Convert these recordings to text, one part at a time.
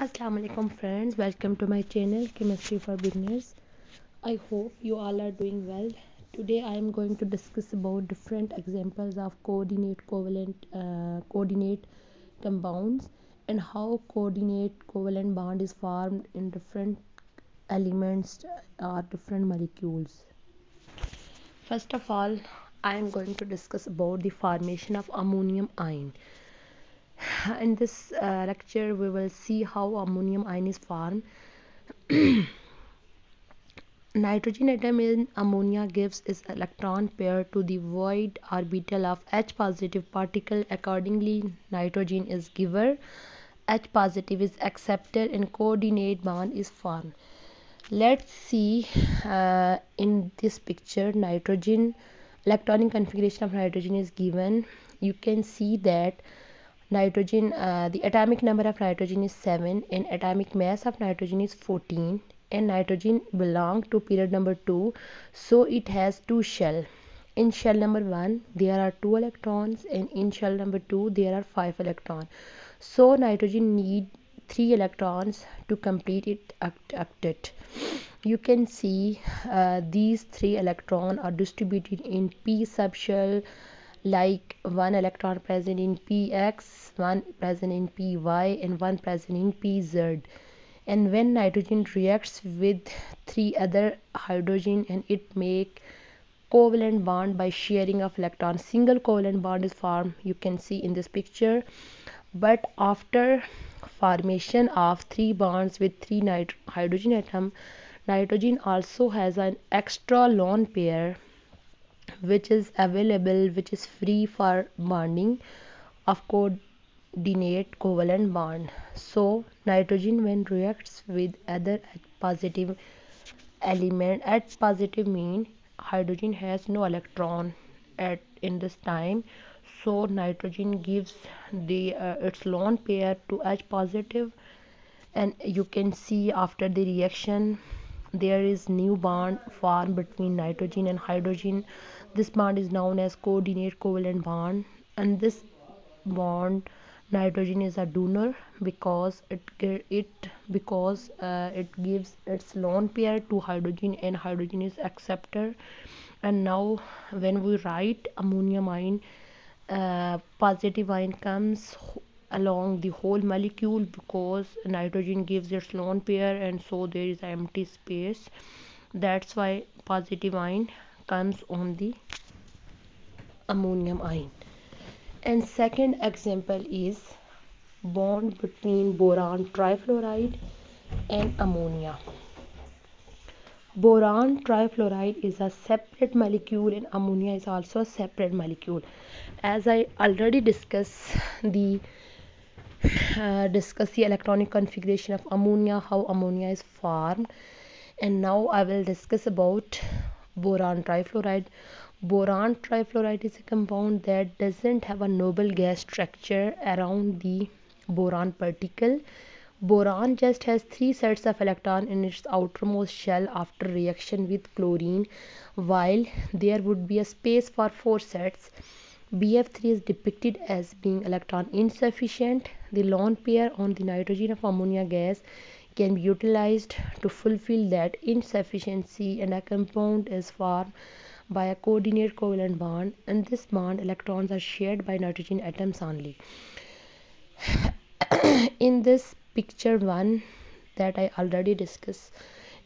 Assalamu alaikum friends, welcome to my channel Chemistry for Beginners. I hope you all are doing well. Today I am going to discuss about different examples of coordinate compounds and how coordinate covalent bond is formed in different elements or different molecules. First of all, I am going to discuss about the formation of ammonium ion. In this lecture we will see how ammonium ion is formed. Nitrogen atom in ammonia gives its electron pair to the void orbital of H positive particle. Accordingly, nitrogen is giver, H positive is accepted, and coordinate bond is formed. Let's see in this picture nitrogen electronic configuration of nitrogen is given. You can see that nitrogen the atomic number of nitrogen is 7 and atomic mass of nitrogen is 14, and nitrogen belong to period number 2, so it has two shell. In shell number 1 there are 2 electrons and in shell number 2 there are 5 electrons, so nitrogen need 3 electrons to complete it octet. You can see these 3 electrons are distributed in p subshell, like 1 electron present in px, 1 present in py, and 1 present in pz. And when nitrogen reacts with 3 other hydrogen and it make covalent bond by sharing of electrons, single covalent bond is formed, you can see in this picture. But after formation of 3 bonds with 3 hydrogen atom, nitrogen also has an extra lone pair which is available, which is free for bonding of coordinate covalent bond. So nitrogen when reacts with other H positive element, H positive mean hydrogen has no electron at in this time, so nitrogen gives the its lone pair to H positive, and you can see after the reaction there is new bond formed between nitrogen and hydrogen. This bond is known as coordinate covalent bond, and this bond nitrogen is a donor because it gives its lone pair to hydrogen and hydrogen is acceptor. And now when we write ammonium ion, positive ion comes along the whole molecule because nitrogen gives its lone pair and so there is an empty space. That's why positive ion comes on the ammonium ion. And second example is bond between boron trifluoride and ammonia. Boron trifluoride is a separate molecule and ammonia is also a separate molecule. As I already discussed the electronic configuration of ammonia, how ammonia is formed, and now I will discuss about boron trifluoride. Boron trifluoride is a compound that doesn't have a noble gas structure around the boron particle. Boron just has 3 sets of electrons in its outermost shell after reaction with chlorine, while there would be a space for 4 sets. BF3 is depicted as being electron insufficient. The lone pair on the nitrogen of ammonia gas can be utilized to fulfill that insufficiency, and a compound is formed by a coordinate covalent bond. In this bond, electrons are shared by nitrogen atoms only. In this picture 1 that I already discussed,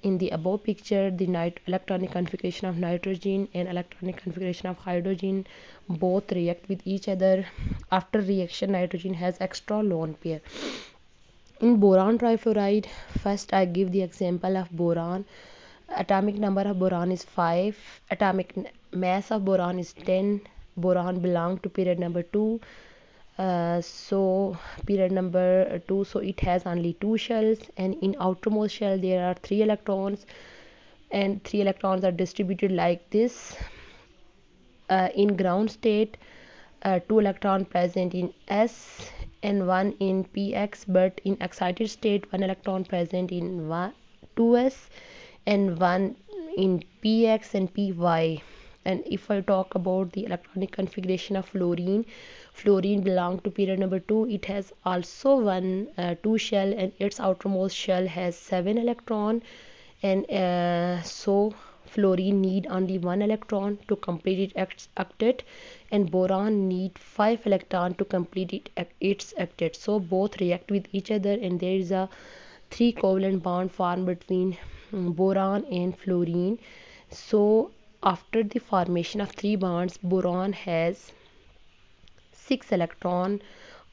in the above picture the electronic configuration of nitrogen and electronic configuration of hydrogen both react with each other. After reaction, nitrogen has extra lone pair. In boron trifluoride, first I give the example of boron. Atomic number of boron is 5, atomic mass of boron is 10. Boron belong to period number 2, so period number 2, so it has only 2 shells, and in outermost shell there are 3 electrons, and 3 electrons are distributed like this. In ground state, 2 electrons present in S and 1 in px, but in excited state 1 electron present in 2s and 1 in px and py. And if I talk about the electronic configuration of fluorine belong to period number 2. It has also two shell, and its outermost shell has 7 electron, and so fluorine need only 1 electron to complete its octet, and boron need 5 electron to complete its octet. So both react with each other, and there is a 3 covalent bond formed between boron and fluorine. So after the formation of 3 bonds, boron has 6 electron.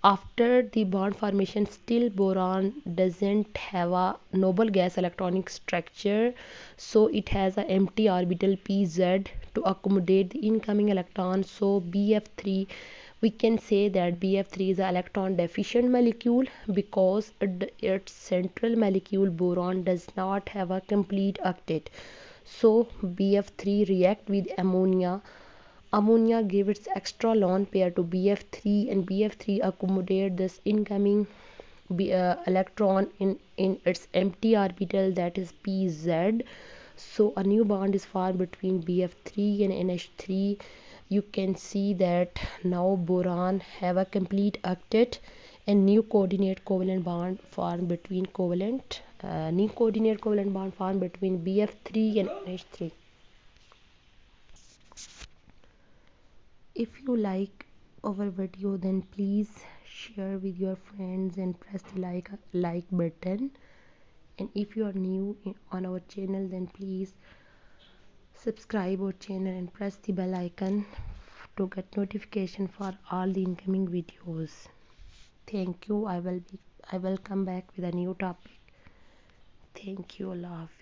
After the bond formation, still boron doesn't have a noble gas electronic structure, so it has an empty orbital pz to accommodate the incoming electron. So bf3, we can say that bf3 is an electron deficient molecule because its central molecule boron does not have a complete octet. So bf3 react with ammonia. Ammonia gives its extra lone pair to bf3, and bf3 accommodate this incoming electron in its empty orbital, that is pz. So a new bond is formed between bf3 and nh3. You can see that now boron have a complete octet, and new coordinate covalent bond formed between bf3 and nh3. If you like our video, then please share with your friends and press the like button. And if you are new on our channel, then please subscribe our channel and press the bell icon to get notification for all the incoming videos. Thank you. I will come back with a new topic. Thank you. Allah Hafiz.